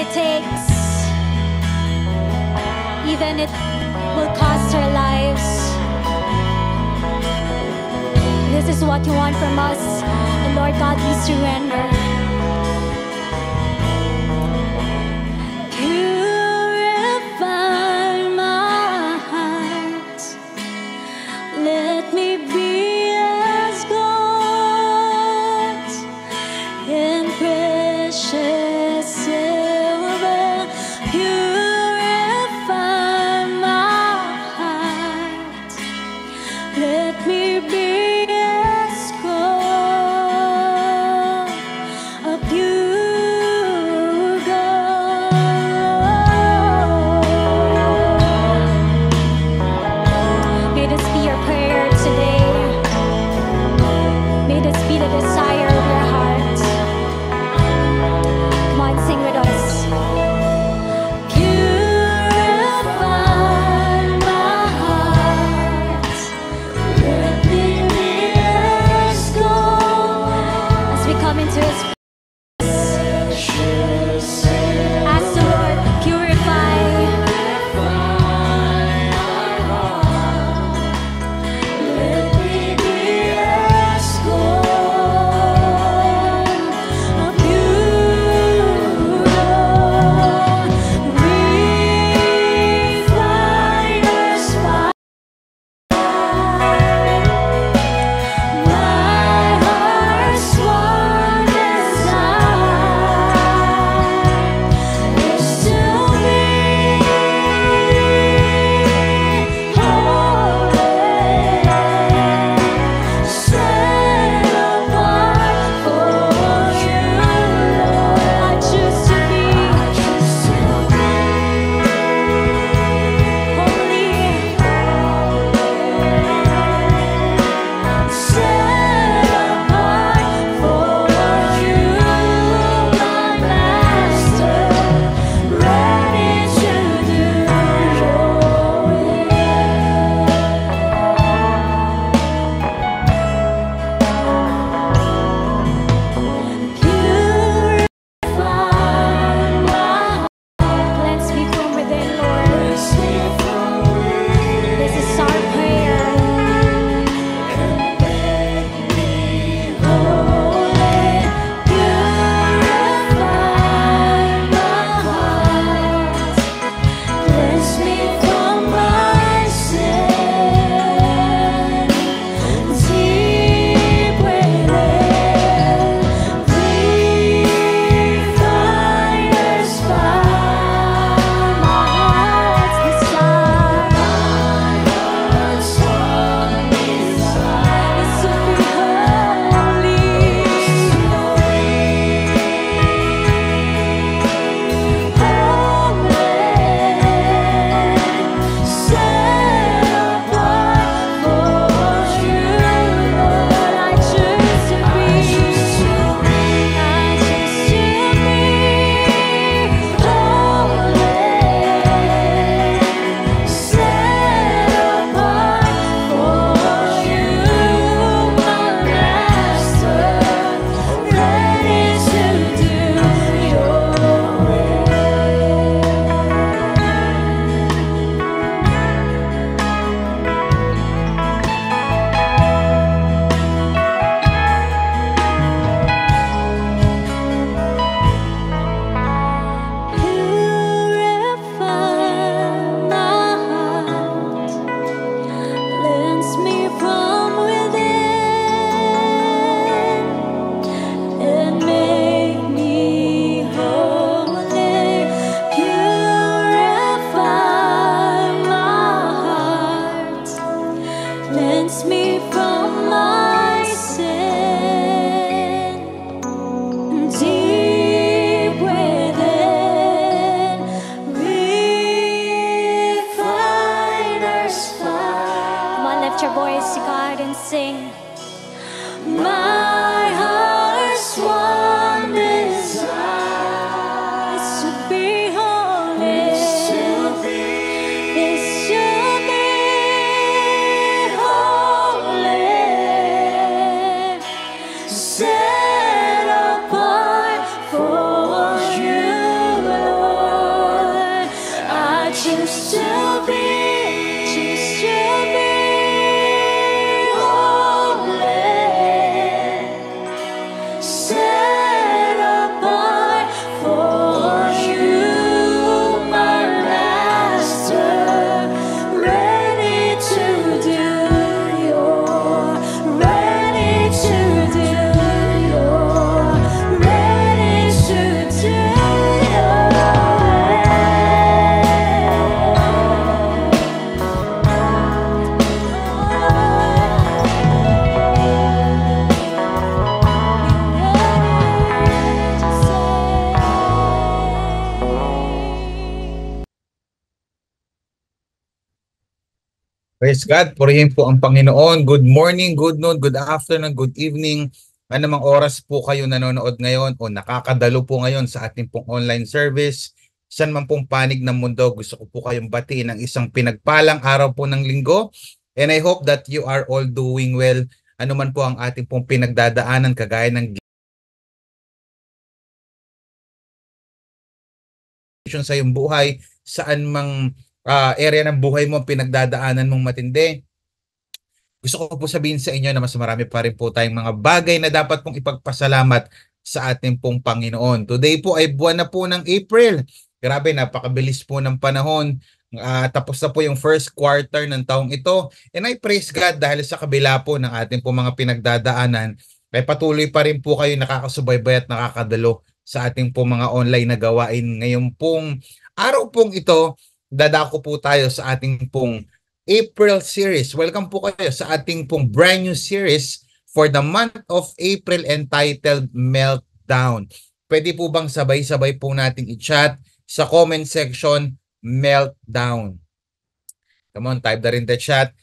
it takes, even it will cost our lives. This is what you want from us, and Lord God, we surrender. Purify my heart, let me be as gold in precious silver. Purify my heart, let me be as gold, a pure gold. May this be your prayer today. May this be the desire of your heart. Come on, sing with us. Purify my heart, let me be as gold. As we come into His presence, ask the Lord, purify. Let me be as gold, a pure gold. Refiner's fire, my heart's one desire is to be holy, set apart for you, Lord. I choose to be holy, set apart for you, my Master, ready to do your will. Purify my heart, cleanse me from within, Lord. This is our prayer. Holy, purify my heart, cleanse me from my sin. Deep within, refiner's fire, my heart's desire, is to be holy. Set apart for you, Lord. I choose to be holy. Set apart for you, my Master, ready to do your will. Purify my heart, cleanse me from within, and make me holy. Purify my heart, cleanse me from my sin. Deep within, refiner's fire. Come on, lift your voice to God and sing. My heart's one desire is to be holy, is to be holy, set apart for you, Lord. Choose to be holy, set apart for you, my Master, ready to do your, ready to do your, ready to do your Praise God, purihin po ang Panginoon. Good morning, good noon, good afternoon, good evening. Anumang oras po kayo nanonood ngayon o nakakadalo po ngayon sa ating pong online service. Saan man pong panig ng mundo, gusto ko po kayong batiin ng isang pinagpalang araw po ng linggo. And I hope that you are all doing well. Ano man po ang ating pong pinagdadaanan, kagaya ng sa iyong buhay, saan mang area ng buhay mo pinagdadaanan mong matindi. Gusto ko po sabihin sa inyo na mas marami pa rin po tayong mga bagay na dapat pong ipagpasalamat sa ating pong Panginoon. Today po ay buwan na po ng April. Grabe, napakabilis po ng panahon. Tapos na po yung first quarter ng taong ito. And I praise God dahil sa kabila po ng ating pong mga pinagdadaanan, ay patuloy pa rin po kayo nakakasubaybay at nakakadalo sa ating pong mga online na gawain. Ngayon pong araw pong ito, dadako po tayo sa ating pong April series. Welcome po kayo sa ating pong brand new series for the month of April entitled Meltdown. Pwede po bang sabay-sabay po nating i-chat sa comment section, Meltdown. Come on, type na rin the chat.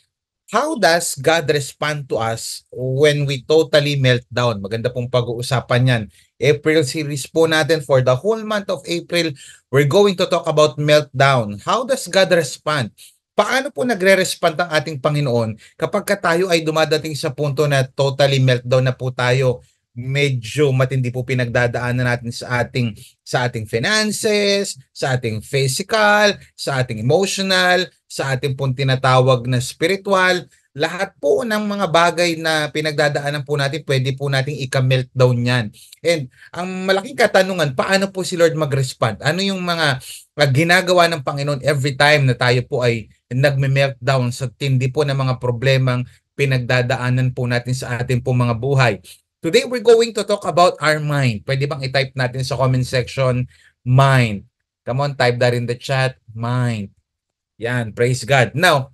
How does God respond to us when we totally melt down? Maganda pong pag-uusapan yan. April series po natin for the whole month of April. We're going to talk about meltdown. How does God respond? Paano po nagre-respond ang ating Panginoon kapag tayo ay dumadating sa punto na totally meltdown na po tayo? Medyo matindi po pinagdadaanan natin sa ating finances, sa ating physical, sa ating emotional, sa ating pong tinatawag na spiritual. Lahat po ng mga bagay na pinagdadaanan po natin, pwede po nating ika-meltdown yan. And ang malaking katanungan, paano po si Lord mag-respond? Ano yung mga ginagawa ng Panginoon every time na tayo po ay nagme-meltdown sa tindi po ng mga problemang pinagdadaanan po natin sa ating po mga buhay? Today, we're going to talk about our mind. Pwede bang i-type natin sa comment section, mind. Come on, type that in the chat, mind. Yan, praise God. Now,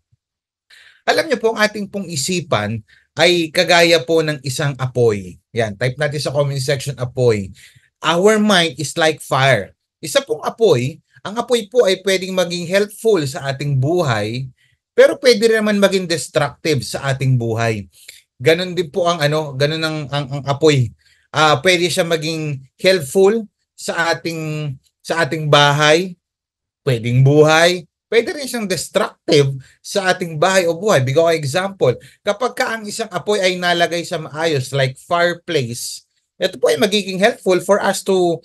alam niyo po, ang ating pong isipan ay kagaya po ng isang apoy. Yan, type natin sa comment section, apoy. Our mind is like fire. Isa pong apoy, ang apoy po ay pwedeng maging helpful sa ating buhay, pero pwede rin naman maging destructive sa ating buhay. Ganon din po ang ganon ang apoy. Pwede siya maging helpful sa ating bahay, pwedeng buhay. Pwede rin siyang destructive sa ating bahay o buhay. Bigyan ko example, kapag ang isang apoy ay nalagay sa maayos like fireplace, ito po ay magiging helpful for us to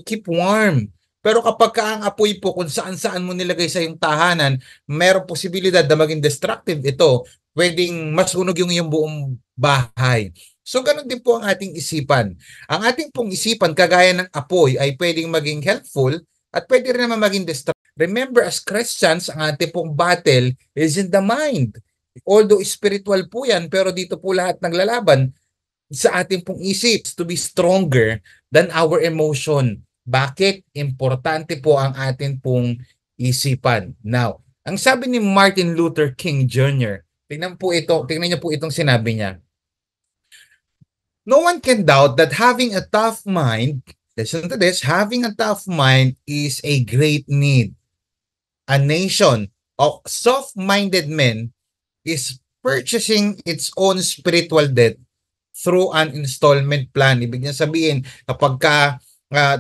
keep warm. Pero kapag ang apoy po kung saan-saan mo nilagay sa iyong tahanan, mayroong posibilidad na maging destructive ito. Pwedeng masunog yung iyong buong bahay. So ganun din po ang ating isipan. Ang ating pong isipan, kagaya ng apoy, ay pwedeng maging helpful at pwede rin naman maging destructive. Remember, as Christians, ang ating pong battle is in the mind. Although spiritual po yan, pero dito po lahat naglalaban sa ating pong isip to be stronger than our emotion. Bakit? Importante po ang ating pong isipan. Now, ang sabi ni Martin Luther King Jr., tingnan niyo po itong sinabi niya. No one can doubt that having a tough mind, listen to this, having a tough mind is a great need. A nation of soft-minded men is purchasing its own spiritual debt through an installment plan. Ibig niya sabihin, kapag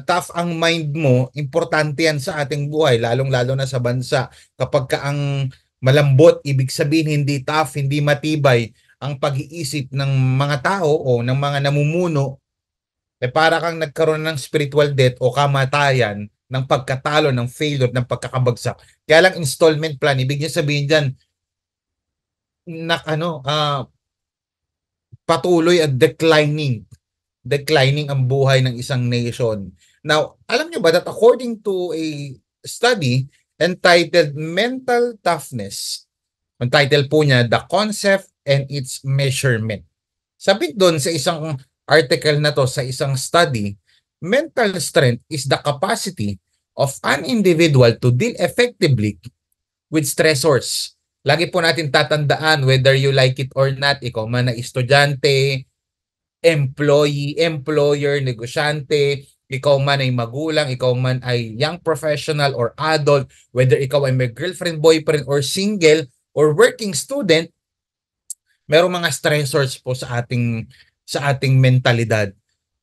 tough ang mind mo, importante yan sa ating buhay, lalong-lalo na sa bansa. Kapag ang malambot, ibig sabihin hindi tough, hindi matibay ang pag-iisip ng mga tao o ng mga namumuno, para kang nagkaroon ng spiritual death o kamatayan ng pagkatalo, ng failure, ng pagkakabagsak. Kaya lang installment plan, ibig niya sabihin diyan na patuloy at declining ang buhay ng isang nation. Now, alam niyo ba that according to a study entitled Mental Toughness, ang title po niya, The Concept and Its Measurement. Sabi doon sa isang article na to, sa isang study, mental strength is the capacity of an individual to deal effectively with stressors. Lagi po natin tatandaan, whether you like it or not, ikaw man na estudyante, employee, employer, negosyante, ikaw man ay magulang, ikaw man ay young professional or adult, whether ikaw ay may girlfriend, boyfriend, or single, or working student, merong mga stressors po sa ating mentalidad.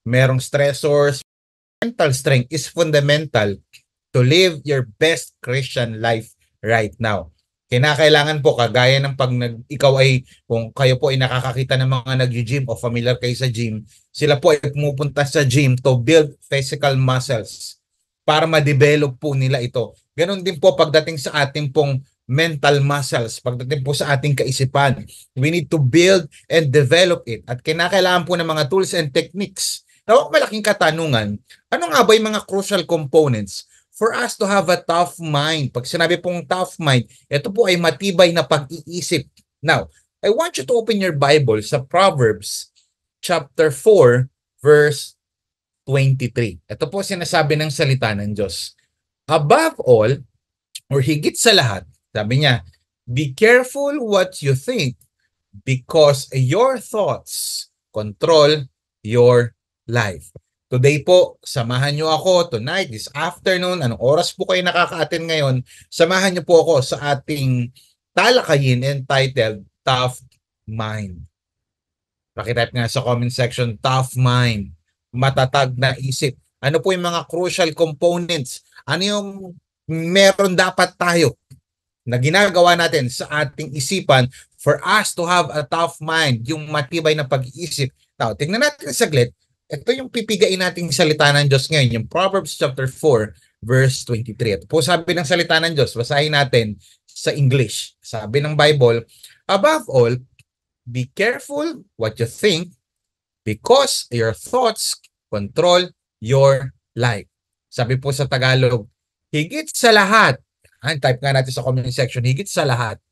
Merong stressors. Mental strength is fundamental to live your best Christian life right now. Kinakailangan po, kagaya ng kung kayo po ay nakakakita ng mga nag-gym o familiar kayo sa gym, sila po ay pumupunta sa gym to build physical muscles para ma-develop po nila ito. Ganon din po pagdating sa ating pong mental muscles, pagdating po sa ating kaisipan. We need to build and develop it. At kinakailangan po ng mga tools and techniques. Now, malaking katanungan, ano nga ba yung mga crucial components for us to have a tough mind? Pag sinabi pong tough mind, ito po ay matibay na pag-iisip. Now, I want you to open your Bible sa Proverbs chapter 4, verse 23. Ito po sinasabi ng salita ng Diyos. Above all, or higit sa lahat, sabi niya, be careful what you think because your thoughts control your life. Today po, samahan nyo ako tonight, this afternoon, anong oras po kayo nakaka-attend ngayon, samahan nyo po ako sa ating talakayin entitled Tough Mind. Pakitype nga sa comment section, tough mind, matatag na isip. Ano po yung mga crucial components? Ano yung meron dapat tayo na ginagawa natin sa ating isipan for us to have a tough mind, yung matibay na pag-iisip. Now, tingnan natin saglit. Ito yung pipigain nating salita ng Diyos ngayon, yung Proverbs chapter 4, verse 23. Ito po sabi ng salita ng Diyos, basahin natin sa English. Sabi ng Bible, above all, be careful what you think because your thoughts control your life. Sabi po sa Tagalog, higit sa lahat, type nga natin sa comment section, higit sa lahat,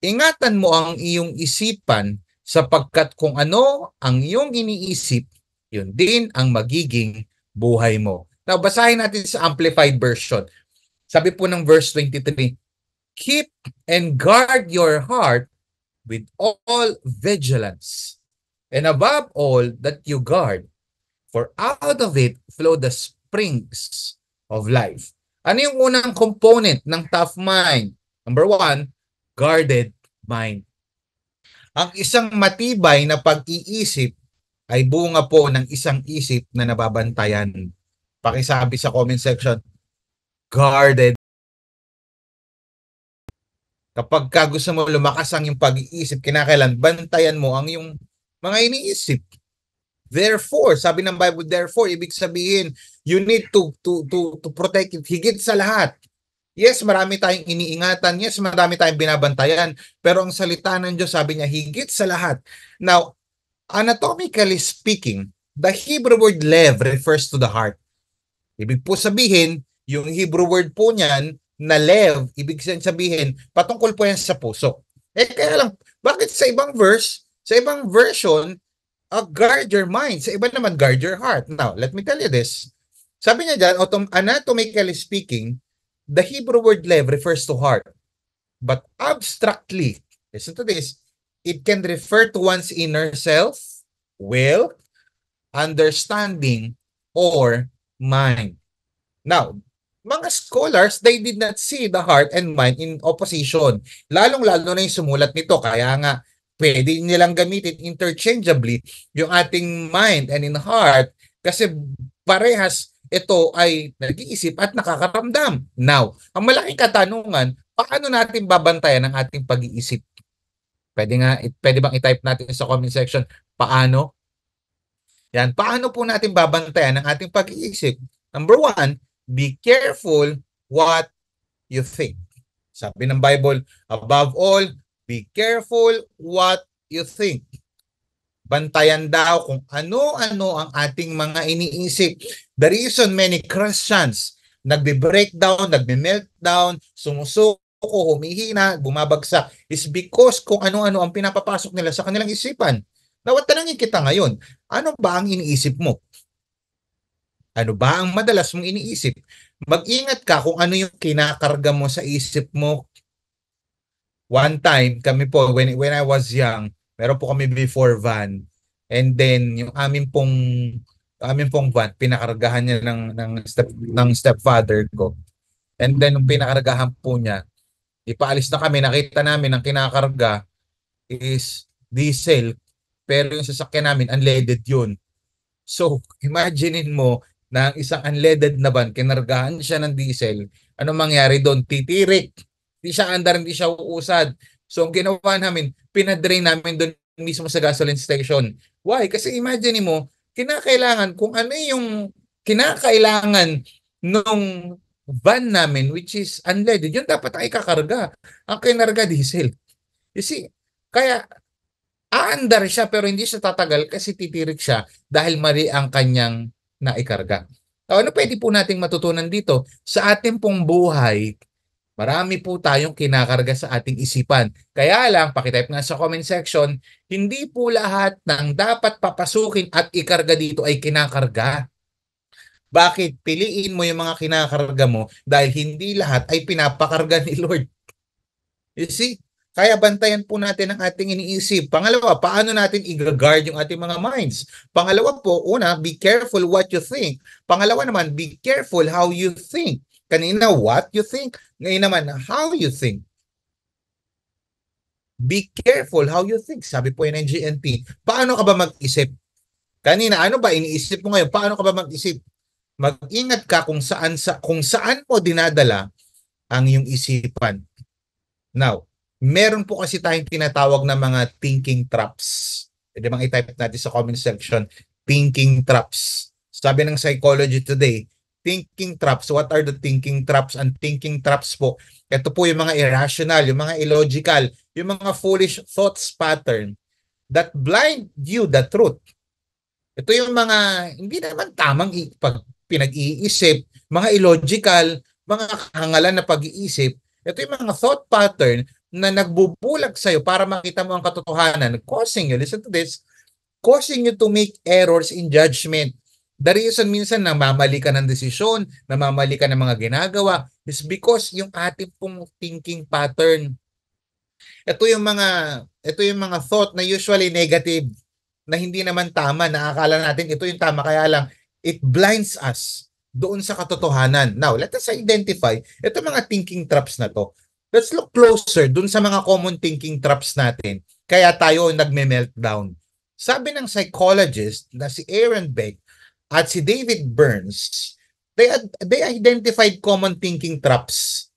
ingatan mo ang iyong isipan sapagkat kung ano ang iyong iniisip, yun din ang magiging buhay mo. Now, basahin natin sa Amplified Version. Sabi po ng verse 23, keep and guard your heart with all vigilance, and above all that you guard, for out of it flow the springs of life. Ano yung unang component ng tough mind? Number 1, guarded mind. Ang isang matibay na pag-iisip ay bunga po ng isang isip na nababantayan. Pakisabi sa comment section, guarded. Kapag gusto mo lumakas ang yung pag-iisip, kinakailan bantayan mo ang yung mga iniisip. Therefore, sabi ng Bible, therefore, ibig sabihin, you need to protect it higit sa lahat. Yes, marami tayong iniingatan. Yes, marami tayong binabantayan. Pero ang salita ng Diyos, sabi niya, higit sa lahat. Now, anatomically speaking, the Hebrew word lev refers to the heart. Ibig po sabihin, yung Hebrew word po niyan, na lev, ibig sabihin, patungkol po yan sa puso. Kaya lang, bakit sa ibang verse, sa ibang version, guard your mind. Sa iba naman, guard your heart. Now, let me tell you this. Sabi niya dyan, anatomically speaking, the Hebrew word lev refers to heart. But abstractly, listen to this, it can refer to one's inner self, will, understanding, or mind. Now, mga scholars, they did not see the heart and mind in opposition. Lalong-lalo na yung sumulat nito. Kaya nga, pwede nilang gamitin interchangeably yung ating mind and in heart kasi parehas ito ay nag-iisip at nakakaramdam. Now, ang malaking katanungan, paano natin babantayan ang ating pag-iisip? Pwede bang i-type natin sa comment section, paano? Yan, paano po natin babantayan ang ating pag-iisip? Number 1, be careful what you think. Sabi ng Bible, above all, be careful what you think. Bantayan daw kung ano-ano ang ating mga iniisip. The reason many Christians nagbe-breakdown, nagbe-meltdown, sumusuko, humihina, bumabagsak is because kung ano-ano ang pinapapasok nila sa kanilang isipan. Now, tanungin kita ngayon, ano ba ang iniisip mo? Ano ba ang madalas mong iniisip? Mag-ingat ka kung ano yung kinakarga mo sa isip mo. One time, kami po, when I was young, meron po kami before van. And then, yung amin pong van, pinakargahan niya ng stepfather ko. And then, nung pinakargahan po niya, ipaalis na kami, nakita namin ang kinakarga is diesel, pero yung sasakyan namin, unleaded yun. So, imaginein mo na ang isang unleaded na van, kinargahan siya ng diesel, anong mangyari doon? Titirik. Hindi siya andar, hindi siya uusad. So, ang ginawa namin, pinadrain namin doon mismo sa gasoline station. Why? Kasi imagine mo, kinakailangan kung ano yung kinakailangan nung van namin, which is unleaded, yun dapat ay kakarga. Ang kinarga, diesel. You see, kaya aandar siya pero hindi siya tatagal kasi titirik siya dahil mali ang kanyang naikarga. Ano pwede po nating matutunan dito? Sa ating pong buhay, marami po tayong kinakarga sa ating isipan. Kaya lang, pakitype nga sa comment section, hindi po lahat ng dapat papasukin at ikarga dito ay kinakarga. Bakit? Piliin mo yung mga kinakarga mo dahil hindi lahat ay pinapakarga ni Lord. You see? Kaya bantayan po natin ang ating iniisip. Pangalawa, paano natin i-guard yung ating mga minds? Pangalawa po, una, be careful what you think. Pangalawa naman, be careful how you think. Kanina, what you think. Ngayon naman, how you think. Be careful how you think. Sabi po yan ng GNT. Paano ka ba mag-isip? Kanina, ano ba iniisip mo ngayon? Paano ka ba mag-isip? Mag-ingat ka kung saan mo dinadala ang iyong isipan. Now, meron po kasi tayong tinatawag na mga thinking traps. Pwede bang i-type natin sa comment section, thinking traps. Sabi ng Psychology Today, thinking traps, what are the thinking traps? And thinking traps po, ito po yung mga irrational, yung mga illogical, yung mga foolish thoughts pattern that blind you the truth. Ito yung mga hindi naman tamang pinag-iisip, mga illogical, mga kahangalan na pag-iisip. Ito yung mga thought pattern na nagbubulag sa'yo para makita mo ang katotohanan, causing you, listen to this, causing you to make errors in judgment. The reason minsan namamali ka ng desisyon, namamali ka ng mga ginagawa, is because yung ating pong thinking pattern. Ito yung mga thought na usually negative, na hindi naman tama, na akala natin ito yung tama, kaya lang, it blinds us doon sa katotohanan. Now, let us identify ito mga thinking traps na to. Let's look closer dun sa mga common thinking traps natin. Kaya tayo nagme-meltdown. Sabi ng psychologist na si Aaron Beck at si David Burns, they identified common thinking traps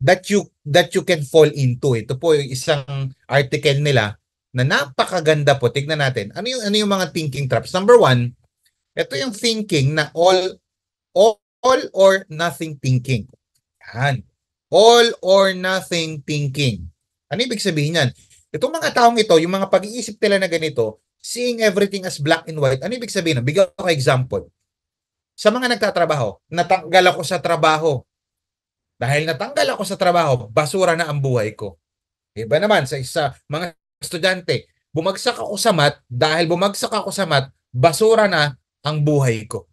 that you can fall into. Ito po yung isang article nila na napakaganda po. Tignan natin. Ano yung mga thinking traps? Number one, ito yung thinking na all or nothing thinking. Yan. All or nothing thinking. Ano ibig sabihin yan? Itong mga taong ito, yung mga pag-iisip nila na ganito, seeing everything as black and white, ano ibig sabihin? Bigyan ko example. Sa mga nagtatrabaho, natanggal ako sa trabaho. Dahil natanggal ako sa trabaho, basura na ang buhay ko. Iba naman sa mga estudyante, bumagsak ako sa math, dahil bumagsak ako sa math, basura na ang buhay ko.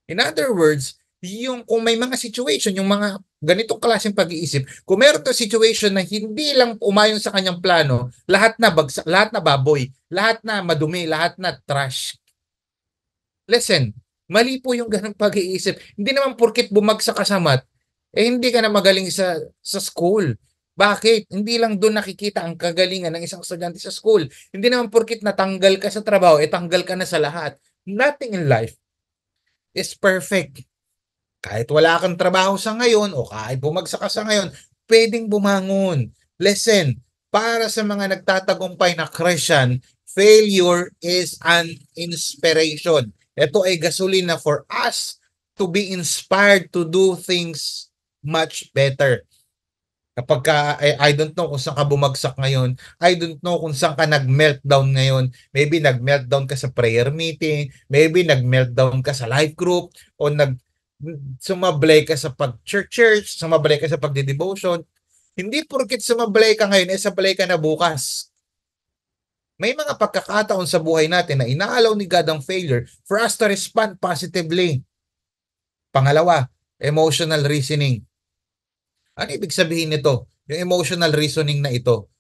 In other words, yung kung may mga situation, yung mga ganitong klaseng pag-iisip, kung meron to situation na hindi lang umayon sa kanyang plano, lahat na bagsak, lahat na baboy, lahat na madumi, lahat na trash. Listen, mali po yung ganang pag-iisip. Hindi naman porkit bumagsak ka sa math, hindi ka na magaling sa school. Bakit? Hindi lang doon nakikita ang kagalingan ng isang estudyante sa school. Hindi naman porkit natanggal ka sa trabaho, tanggal ka na sa lahat. Nothing in life is perfect. Kahit wala kang trabaho sa ngayon o kahit bumagsak ka sa ngayon, pwedeng bumangon. Listen, para sa mga nagtatagumpay na Christian, failure is an inspiration. Ito ay gasolina for us to be inspired to do things much better. Kapag I don't know kung saan ka bumagsak ngayon. I don't know kung saan ka nag-meltdown ngayon. Maybe nag-meltdown ka sa prayer meeting. Maybe nag-meltdown ka sa life group. O sumablay ka sa pag-church, sumablay ka sa pagdi-devotion. Hindi porket sumablay ka ngayon, sablay ka na bukas. May mga pagkakataon sa buhay natin na inaalaw ni God ang failure for us to respond positively. Pangalawa, emotional reasoning. Ano ibig sabihin nito? Yung emotional reasoning na ito.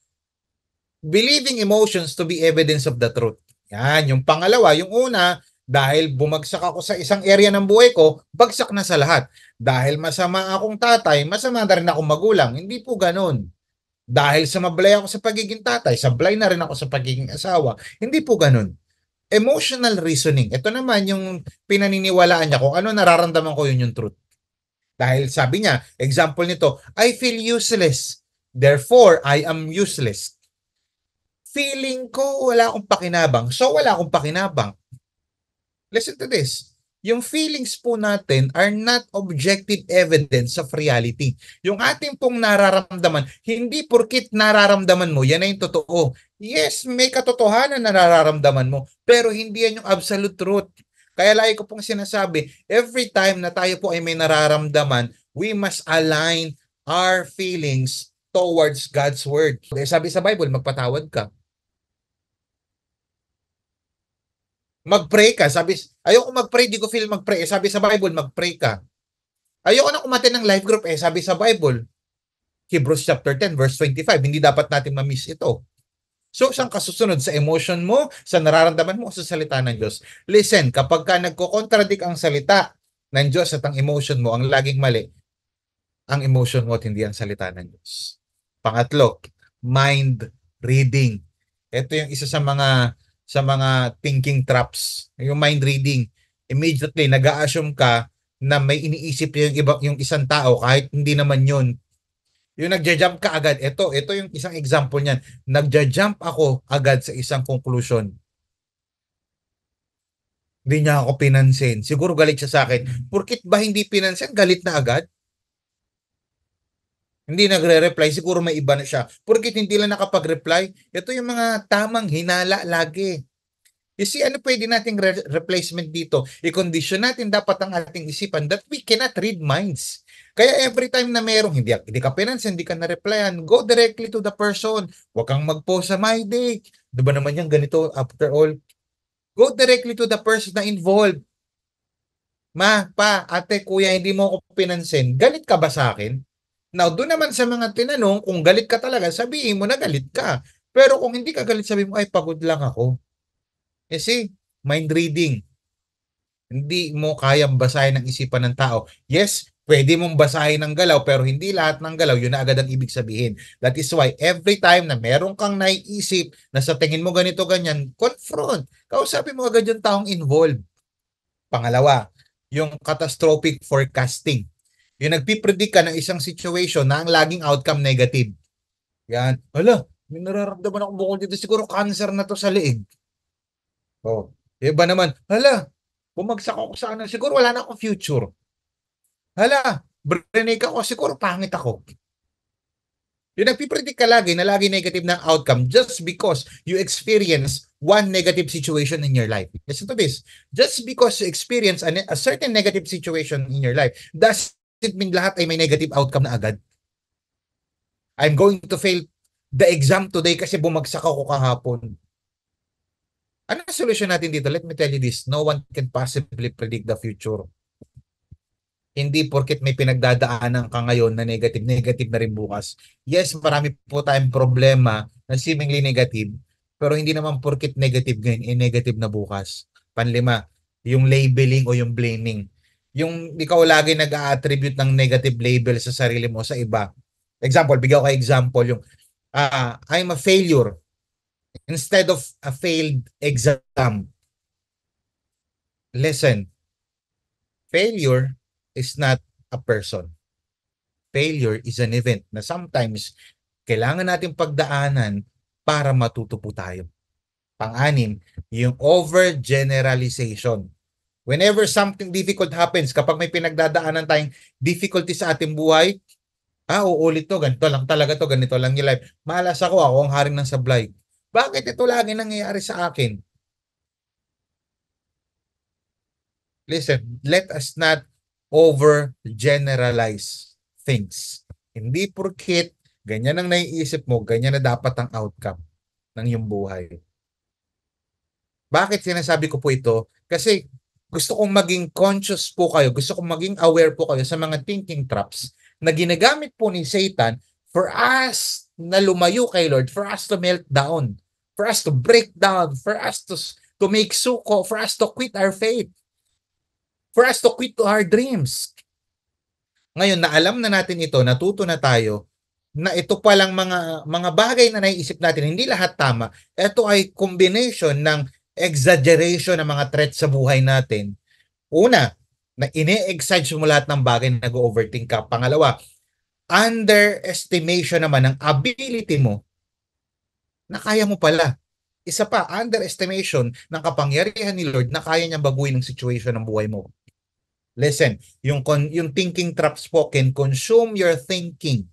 Believing emotions to be evidence of the truth. Yan, yung pangalawa. Yung una, dahil bumagsak ako sa isang area ng buhay ko, bagsak na sa lahat. Dahil masama akong tatay, masama na rin akong magulang. Hindi po ganun. Dahil sumablay ako sa pagiging tatay, sablay na rin ako sa pagiging asawa. Hindi po ganun. Emotional reasoning. Ito naman yung pinaniniwalaan niya kung ano nararamdaman ko, yun yung truth. Dahil sabi niya, example nito, I feel useless. Therefore, I am useless. Feeling ko wala akong pakinabang. So, wala akong pakinabang. Listen to this. Yung feelings po natin are not objective evidence of reality. Yung ating pong nararamdaman, hindi porkit nararamdaman mo, yan ay yung totoo. Yes, may katotohanan na nararamdaman mo, pero hindi yan yung absolute truth. Kaya lagi ko pong sinasabi, every time na tayo po ay may nararamdaman, we must align our feelings towards God's Word. Sabi sa Bible, magpatawad ka. Mag-pray ka. Sabi, ayoko mag-pray, di ko feel mag-pray. Sabi sa Bible, mag-pray ka. Ayoko na umattend ng life group. Sabi sa Bible, Hebrews chapter 10, verse 25, hindi dapat natin ma-miss ito. So, saan kasusunod? Sa emotion mo, sa nararamdaman mo, sa salita ng Diyos. Listen, kapag ka nagko-contradict ang salita ng Diyos at ang emotion mo, ang laging mali, ang emotion mo at hindi ang salita ng Diyos. Pangatlo, mind reading. Ito yung isa sa mga thinking traps. Yung mind reading. Immediately, nag-a-assume ka na may iniisip yung isang tao kahit hindi naman yun. Yung nagja-jump ka agad, ito yung isang example niyan. Nagja-jump ako agad sa isang conclusion. Hindi niya ako pinansin. Siguro galit siya sa akin. Porkit ba hindi pinansin, galit na agad? Hindi nagre-reply, siguro may iba na siya. Porkit hindi lang nakapag-reply, ito yung mga tamang hinala lagi. You see, ano pwede nating replacement dito? I-condition natin dapat ang ating isipan that we cannot read minds. Kaya every time na merong hindi ka pinansin, hindi ka na-replyan, go directly to the person. Huwag kang mag-post sa my day. Diba naman yan ganito after all? Go directly to the person na involved. Ma, pa, ate, kuya, hindi mo ako pinansin. Galit ka ba sa akin? Now, doon naman sa mga tinanong, kung galit ka talaga, sabihin mo na galit ka. Pero kung hindi ka galit, sabihin mo, ay, pagod lang ako. Kasi, mind reading. Hindi mo kayang basahin ang isipan ng tao. Yes, pwede mong basahin ng galaw, pero hindi lahat ng galaw, yun na agad ang ibig sabihin. That is why, every time na meron kang naiisip na sa tingin mo ganito, ganyan, confront. Kausapin mo agad yung taong involved. Pangalawa, yung catastrophic forecasting. Yung nagpipredict ka ng isang situation na ang laging outcome negative. Yan. Hala, may nararamdaman ako bukol dito. Siguro cancer na to sa leeg. Oh, iba naman, hala, bumagsak ako sa ano, siguro wala na akong future. Hala, break ako, siguro pangit ako. Yung nagpipredict ka lagi na lagi negative na outcome just because you experience one negative situation in your life. Listen to this. Just because you experience a certain negative situation in your life, does it mean lahat ay may negative outcome na agad? I'm going to fail the exam today kasi bumagsak ako kahapon. Ano ang solution natin dito? Let me tell you this. No one can possibly predict the future. Hindi porket may pinagdadaanan ka ngayon na negative na rin bukas. Yes, marami po tayong problema na seemingly negative, pero hindi naman porket negative ngayon, negative na bukas. Panlima, yung labeling o yung blaming. Yung ikaw lagi nag-a-attribute ng negative label sa sarili mo sa iba. Example, bigyan ko example yung I'm a failure instead of a failed exam. Listen, failure is not a person. Failure is an event na sometimes kailangan natin pagdaanan para matuto po tayo. Pang-anim, yung overgeneralization. Whenever something difficult happens, kapag may pinagdadaanan tayong difficulty sa ating buhay, uulit to, ganito lang talaga to, ganito lang yung life. Malas ako ang haring ng sablay. Bakit ito lagi nangyayari sa akin? Listen, let us not overgeneralize things. Hindi porkit ganyan ang naiisip mo, ganyan na dapat ang outcome ng iyong buhay. Bakit sinasabi ko po ito? Kasi gusto kong maging conscious po kayo, gusto kong maging aware po kayo sa mga thinking traps na ginagamit po ni Satan for us na lumayo kay Lord, for us to melt down, for us to break down, for us to make suko, for us to quit our faith, for us to quit our dreams. Ngayon na alam na natin ito, natuto na tayo na ito palang mga bagay na naiisip natin, hindi lahat tama. Ito ay combination ng exaggeration ng mga threats sa buhay natin. Una, na ine-exaggerate mo lahat ng bagay na nag-overthink ka. Pangalawa, underestimation naman ng ability mo na kaya mo pala. Isa pa, underestimation ng kapangyarihan ni Lord na kaya niyang baguhin ang situation ng buhay mo. Listen, yung thinking traps po can consume your thinking,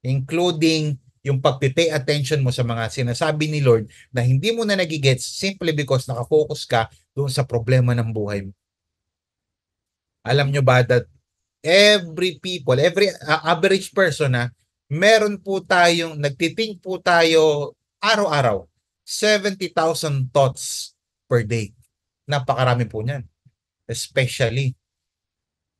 including yung pagpipay attention mo sa mga sinasabi ni Lord na hindi mo na nagigets simply because nakafocus ka doon sa problema ng buhay mo. Alam nyo ba that every average person meron po tayong, nagtithink po tayo araw-araw, 70,000 thoughts per day. Napakarami po niyan. Especially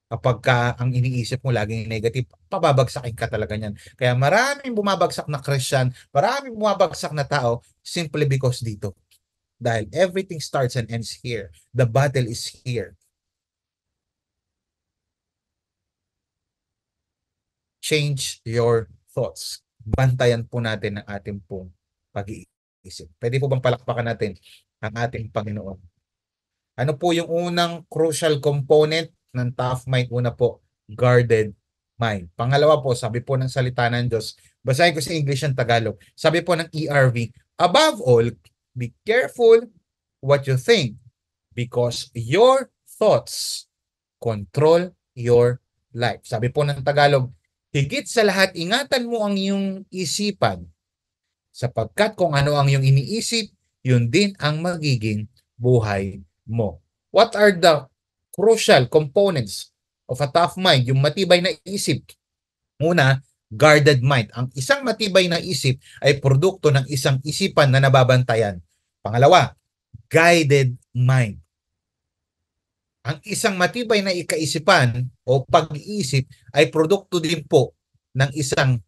kapag ang iniisip mo laging negative, pababagsakin ka talaga niyan. Kaya maraming bumabagsak na Christian, maraming bumabagsak na tao simply because dito. Dahil everything starts and ends here. The battle is here. Change your thoughts. Bantayan po natin ang ating pong pag-iisip. Pwede po bang palakpakan natin ang ating Panginoon? Ano po yung unang crucial component ng tough mind? Una po, guarded mind. Pangalawa po, sabi po ng salita ng Diyos, basahin ko sa English and Tagalog, sabi po ng ERV, above all, be careful what you think because your thoughts control your life. Sabi po ng Tagalog, higit sa lahat, ingatan mo ang iyong isipan sapagkat kung ano ang iyong iniisip, yun din ang magiging buhay mo. What are the crucial components of a tough mind? Yung matibay na isip. Una, guarded mind. Ang isang matibay na isip ay produkto ng isang isipan na nababantayan. Pangalawa, guided mind. Ang isang matibay na ikaisipan o pag-iisip ay produkto din po ng isang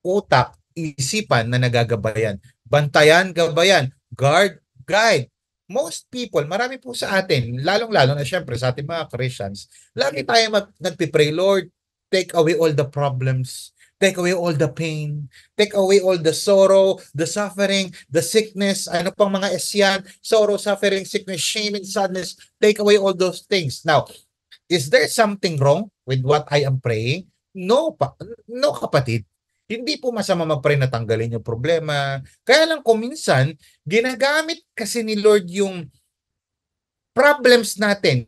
utak, isipan na nagagabayan. Bantayan, gabayan, guard, guide. Most people, marami po sa atin, lalong-lalo na syempre sa ating mga Christians, lagi tayo nagpipray, Lord, take away all the problems, take away all the pain, take away all the sorrow, the suffering, the sickness, ano pang mga S yan, sorrow, suffering, sickness, shame, and sadness, take away all those things. Now, is there something wrong with what I am praying? No, no kapatid. Hindi po masama mag-pray na tanggalin yung problema. Kaya lang kung minsan, ginagamit kasi ni Lord yung problems natin,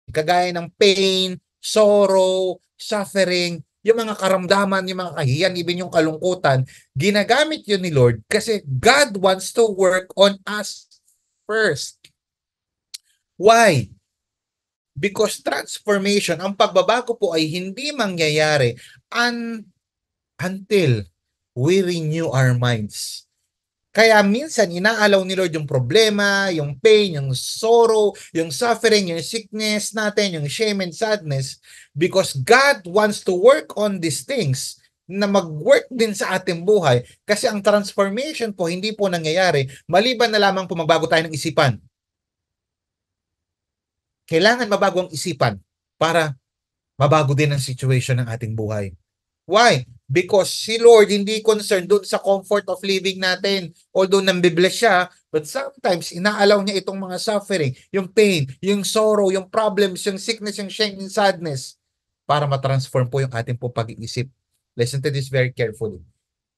kagaya ng pain, sorrow, suffering, yung mga karamdaman, yung mga kahiyan, even yung kalungkutan, ginagamit yun ni Lord kasi God wants to work on us first. Why? Because transformation, ang pagbabago po ay hindi mangyayari until we renew our minds. Kaya minsan inaalaw ni Lord yung problema, yung pain, yung sorrow, yung suffering, yung sickness natin, yung shame and sadness because God wants to work on these things na mag-work din sa ating buhay kasi ang transformation po hindi po nangyayari maliban na lamang po magbago tayo ng isipan. Kailangan mabago ang isipan para mabago din ang situation ng ating buhay. Why? Because si Lord hindi concerned doon sa comfort of living natin. Although nambibless siya, but sometimes inaalaw niya itong mga suffering, yung pain, yung sorrow, yung problems, yung sickness, yung shame, yung sadness para matransform po yung ating po pag-iisip. Listen to this very carefully.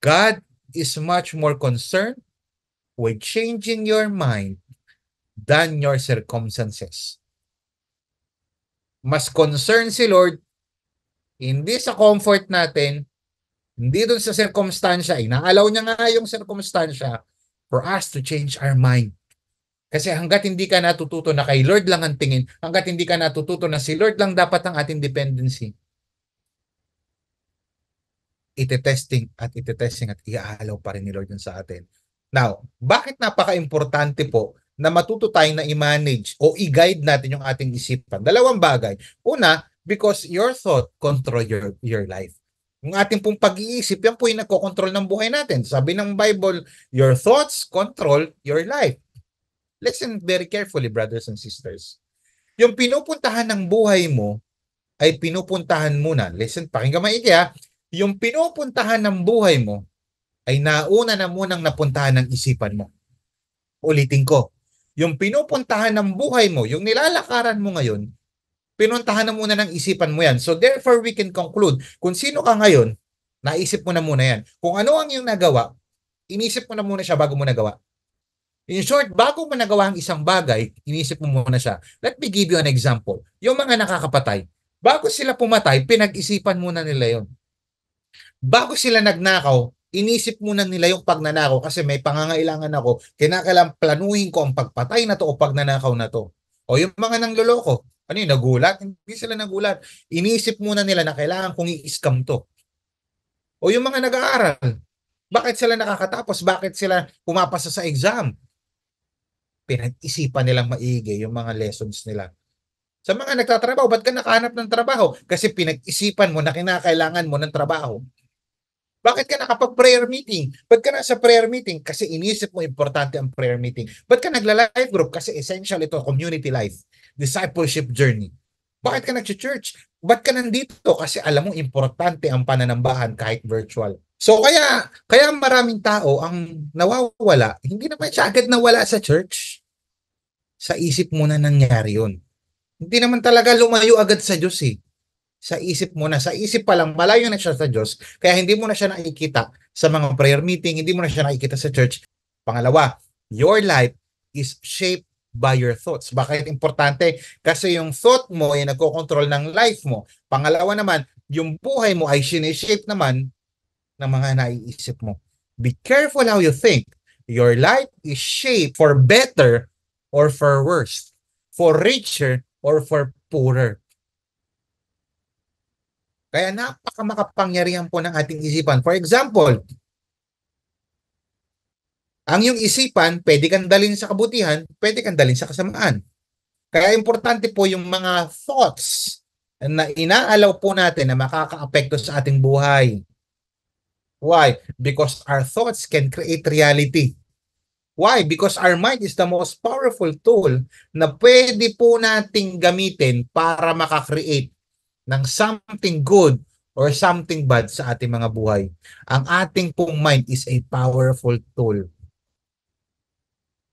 God is much more concerned with changing your mind than your circumstances. Mas concerned si Lord, hindi sa comfort natin, hindi dun sa circumstansya. Inaalaw niya nga yung circumstansya for us to change our mind. Kasi hanggat hindi ka natututo na kay Lord lang ang tingin, hanggat hindi ka natututo na si Lord lang dapat ang ating dependency, itetesting at iaalaw pa rin ni Lord yun sa atin. Now, bakit napaka-importante po na matuto tayong na i-manage o i-guide natin yung ating isipan? Dalawang bagay. Una, because your thought control your life. Yung ating pong pag-iisip, yan po yung nagkocontrol ng buhay natin. Sabi ng Bible, your thoughts control your life. Listen very carefully, brothers and sisters. Yung pinupuntahan ng buhay mo ay pinupuntahan muna. Listen, pakinggan maigi ha. Yung pinupuntahan ng buhay mo ay nauna na munang napuntahan ng isipan mo. Ulitin ko. Yung pinupuntahan ng buhay mo, yung nilalakaran mo ngayon, pinuntahan na muna ng isipan mo yan. So therefore, we can conclude, kung sino ka ngayon, naisip mo na muna yan. Kung ano ang iyong nagawa, inisip mo na muna siya bago mo nagawa. In short, bago mo nagawa ang isang bagay, inisip mo muna siya. Let me give you an example. Yung mga nakakapatay, bago sila pumatay, pinag-isipan muna nila yon. Bago sila nagnakaw, inisip muna nila yung pagnanakaw kasi may pangangailangan ako, kinakailangan planuhin ko ang pagpatay na to o pagnanakaw na to. O yung mga nangloloko, ano yun, nagulat? Hindi sila nagulat. Inisip muna nila na kailangan kong i-scam to. O yung mga nag-aaral, bakit sila nakakatapos? Bakit sila pumapasa sa exam? Pinag-isipan nilang maigi yung mga lessons nila. Sa mga nagtatrabaho, ba't ka nakahanap ng trabaho? Kasi pinag-isipan mo na kinakailangan mo ng trabaho. Bakit ka nakapag-prayer meeting? Ba't ka nasa prayer meeting? Kasi inisip mo importante ang prayer meeting. Ba't ka nagla-life group? Kasi essential ito, community life, discipleship journey. Bakit ka nag-church? Ba't ka nandito? Kasi alam mo, importante ang pananambahan kahit virtual. So kaya maraming tao ang nawawala, hindi naman siya agad nawala sa church. Sa isip mo na nangyari yun. Hindi naman talaga lumayo agad sa Diyos eh. Sa isip mo na, sa isip pa lang, malayo na siya sa Diyos, kaya hindi mo na siya nakikita sa mga prayer meeting, hindi mo na siya nakikita sa church. Pangalawa, your life is shaped by your thoughts. Bakit importante? Kasi yung thought mo ay nagkocontrol ng life mo. Pangalawa naman, yung buhay mo ay sineshape naman ng mga naiisip mo. Be careful how you think. Your life is shaped for better or for worse, for richer or for poorer. Kaya napakamakapangyarihan po ng ating isipan. For example, ang iyong isipan, pwede kang dalhin sa kabutihan, pwede kang dalhin sa kasamaan. Kaya importante po yung mga thoughts na inaalaw po natin na makakaapekto sa ating buhay. Why? Because our thoughts can create reality. Why? Because our mind is the most powerful tool na pwede po nating gamitin para makakreate ng something good or something bad sa ating mga buhay. Ang ating pong mind is a powerful tool.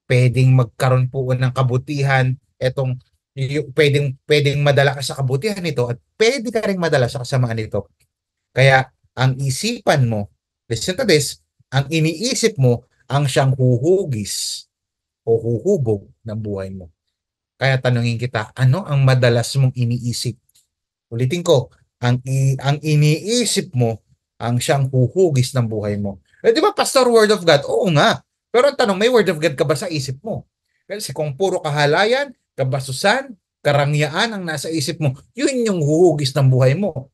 Pwedeng magkaroon po ng kabutihan, pwedeng madala ka sa kabutihan nito at pwede ka rin madala sa kasamaan nito. Kaya ang isipan mo, listen to this, ang iniisip mo ang siyang huhugis o huhubog ng buhay mo. Kaya tanungin kita, ano ang madalas mong iniisip? Ulitin ko, ang iniisip mo ang siyang huhugis ng buhay mo. Di ba, Pastor, Word of God? Oo nga. Pero ang tanong, may Word of God ka ba sa isip mo? Kasi kung puro kahalayan, kabasusan, karangyaan ang nasa isip mo, yun yung huhugis ng buhay mo.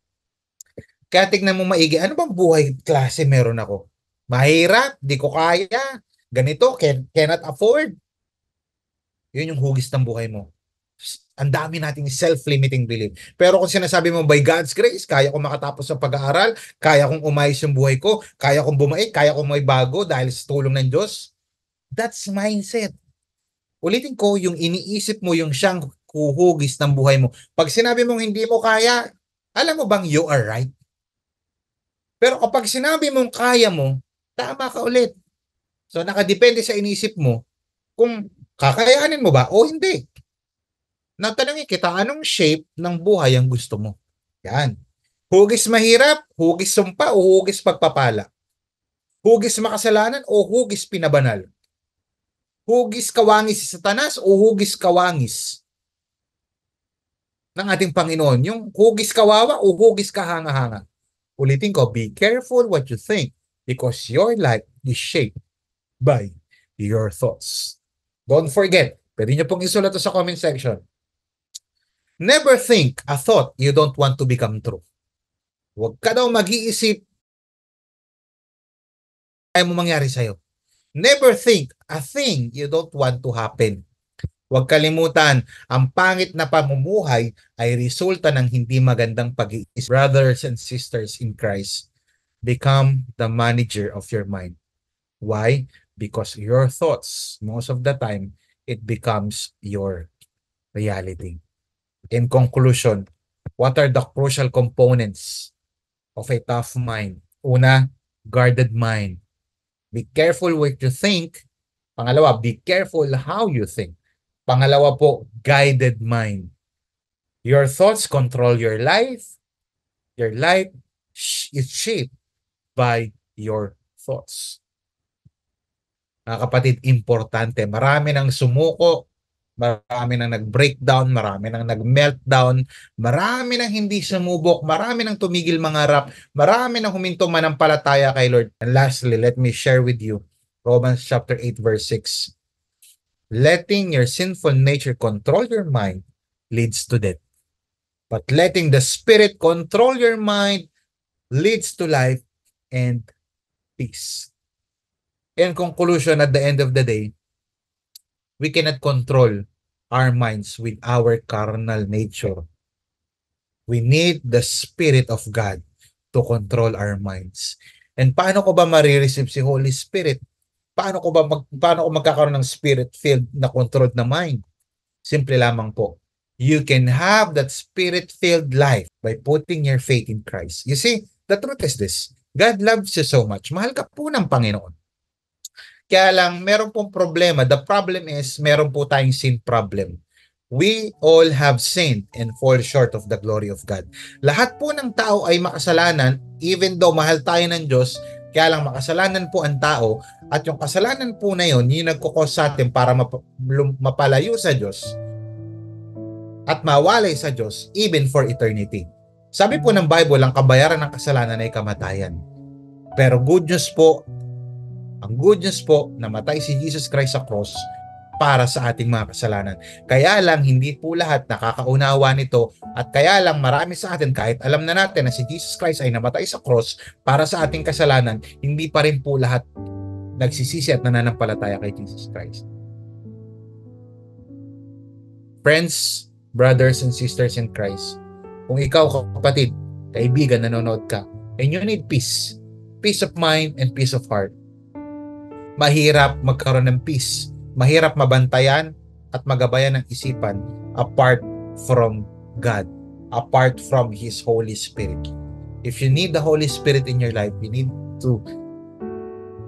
Kaya tignan mo maigi, ano bang buhay klase meron ako? Mahirap, di ko kaya, ganito, cannot afford. Yun yung hugis ng buhay mo. Ang dami nating self-limiting belief. Pero kung sinasabi mo, by God's grace, kaya kong makatapos sa pag-aaral, kaya kong umayos yung buhay ko, kaya kong bumait, kaya kong may bago dahil sa tulong ng Diyos, that's mindset. Ulitin ko, yung iniisip mo yung siyang huhugis ng buhay mo. Pag sinabi mong hindi mo kaya, alam mo bang you are right? Pero kapag sinabi mong kaya mo, tama ka ulit. So nakadepende sa inisip mo kung kakayanin mo ba o hindi. Natanungin kita, anong shape ng buhay ang gusto mo? Yan. Hugis mahirap, hugis sumpa o hugis pagpapala? Hugis makasalanan o hugis pinabanal? Hugis kawangis si Satanas o hugis kawangis ng ating Panginoon. Yung hugis kawawa o hugis kahanga-hanga. Ulitin ko, be careful what you think because your life is shaped by your thoughts. Don't forget, pwede nyo pong isulat sa comment section. Never think a thought you don't want to become true. Huwag ka daw mag-iisip ayaw mo mangyari sa'yo. Never think a thing you don't want to happen. Huwag kalimutan, ang pangit na pamumuhay ay resulta ng hindi magandang pag-iisip. Brothers and sisters in Christ, become the manager of your mind. Why? Because your thoughts, most of the time, it becomes your reality. In conclusion, what are the crucial components of a tough mind? Una, guarded mind. Be careful what you think. Pangalawa, be careful how you think. Pangalawa po, guided mind. Your thoughts control your life. Your life is shaped by your thoughts. Mga kapatid, importante. Marami nang sumuko, marami nang nag-breakdown, marami nang nag-meltdown, marami nang hindi sumubok, marami nang tumigil mangarap, marami nang huminto manampalataya kay Lord. And lastly, let me share with you Romans chapter 8 verse 6. Letting your sinful nature control your mind leads to death. But letting the Spirit control your mind leads to life and peace. In conclusion, at the end of the day, we cannot control our minds with our carnal nature. We need the Spirit of God to control our minds. And paano ko ba marireceive si Holy Spirit? Paano ko magkakaroon ng Spirit-filled na controlled na mind? Simple lamang po. You can have that Spirit-filled life by putting your faith in Christ. You see, the truth is this. God loves you so much. Mahal ka po ng Panginoon. Kaya lang, meron pong problema. The problem is, meron po tayong sin problem. We all have sinned and fall short of the glory of God. Lahat po ng tao ay makasalanan, even though mahal tayo ng Diyos, kaya lang makasalanan po ang tao, at yung kasalanan po na yun, yung nagkukos sa atin para mapalayo sa Diyos at mawalay sa Diyos even for eternity. Sabi po ng Bible, ang kabayaran ng kasalanan ay kamatayan. Pero good news po, ang good news po, namatay si Jesus Christ sa cross para sa ating mga kasalanan. Kaya lang, hindi po lahat nakakaunawa nito at kaya lang marami sa atin, kahit alam na natin na si Jesus Christ ay namatay sa cross para sa ating kasalanan, hindi pa rin po lahat nagsisisi at nananampalataya kay Jesus Christ. Friends, brothers and sisters in Christ, kung ikaw kapatid, kaibigan, nanonood ka, and you need peace, peace of mind and peace of heart. Mahirap magkaroon ng peace, mahirap mabantayan at magabayan ng isipan apart from God, apart from His Holy Spirit. If you need the Holy Spirit in your life, you need to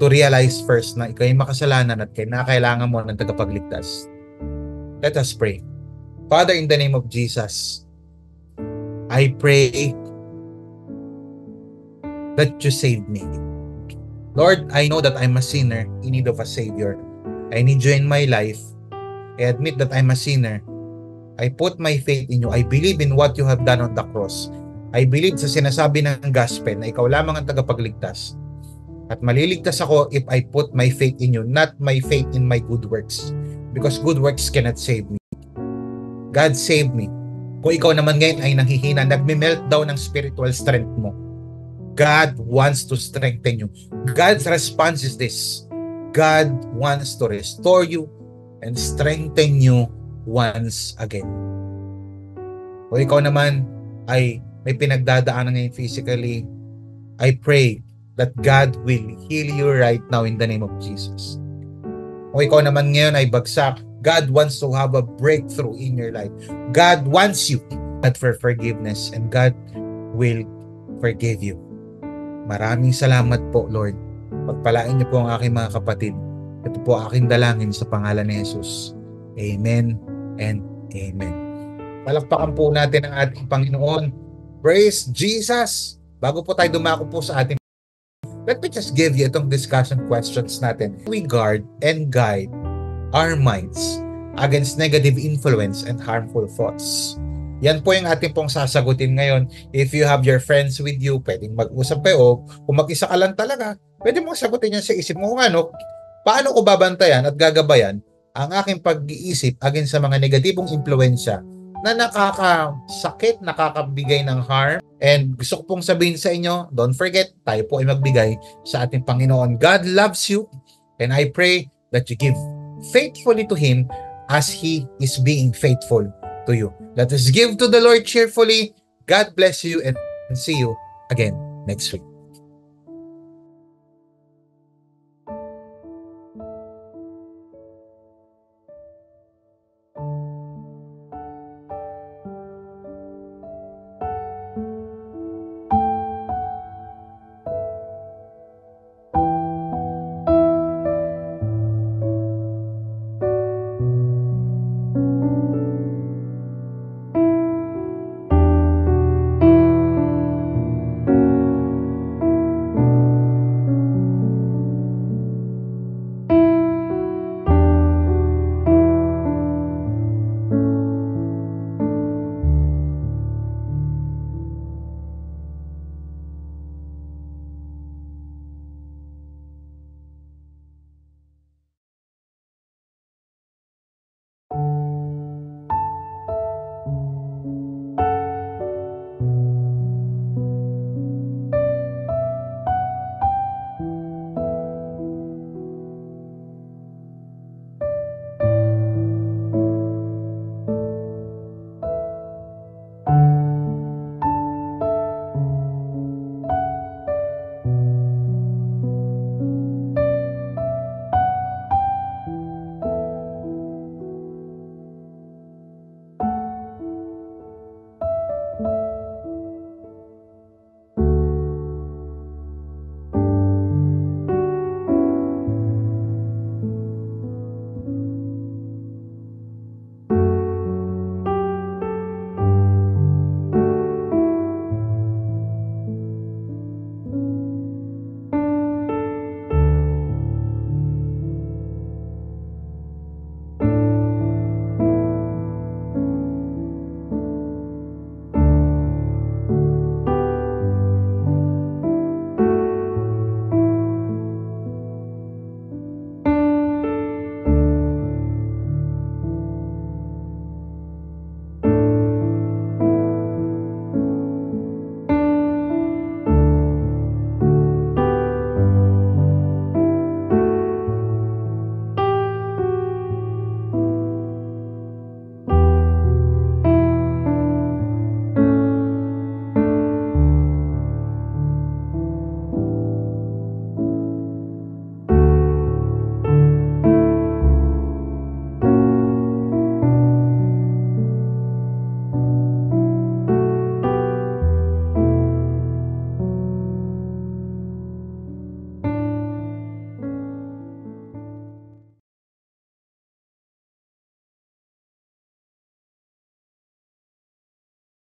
realize first na ikaw ay makasalanan at kailangan mo ng tagapagligtas. Let us pray. Father, in the name of Jesus, I pray that you save me. Lord, I know that I'm a sinner in need of a Savior. I need you in my life. I admit that I'm a sinner. I put my faith in you. I believe in what you have done on the cross. I believe sa sinasabi ng gospel na ikaw lamang ang tagapagligtas. At maliligtas ako if I put my faith in you, not my faith in my good works. Because good works cannot save me. God save me. Kung ikaw naman ngayon ay nanghihina, nagme-meltdown ng spiritual strength mo, God wants to strengthen you. God's response is this. God wants to restore you and strengthen you once again. Kung ikaw naman ay may pinagdadaanan ngayon physically, I pray that God will heal you right now in the name of Jesus. Kung ikaw naman ngayon ay bagsak, God wants to have a breakthrough in your life. God wants you for forgiveness and God will forgive you. Maraming salamat po, Lord. Pagpalain niyo po ang aking mga kapatid. Ito po aking dalangin sa pangalan ni Jesus. Amen and amen. Palakpakan po natin ang ating Panginoon. Praise Jesus! Bago po tayo dumako po sa ating, let me just give you itong discussion questions natin. We guard and guide our minds against negative influence and harmful thoughts. Yan po yung ating pong sasagutin ngayon. If you have your friends with you, pwedeng mag-usap kayo. Kung mag-isa ka lang talaga, pwede mong sagutin yan sa isip mo. Kung ano, paano ko babantayan at gagabayan ang aking pag-iisip against sa mga negatibong impluensya na nakakasakit, nakakabigay ng harm. And gusto ko pong sabihin sa inyo, don't forget, tayo po ay magbigay sa ating Panginoon. God loves you, and I pray that you give faithfully to Him as He is being faithful to you. Let us give to the Lord cheerfully. God bless you, and see you again next week.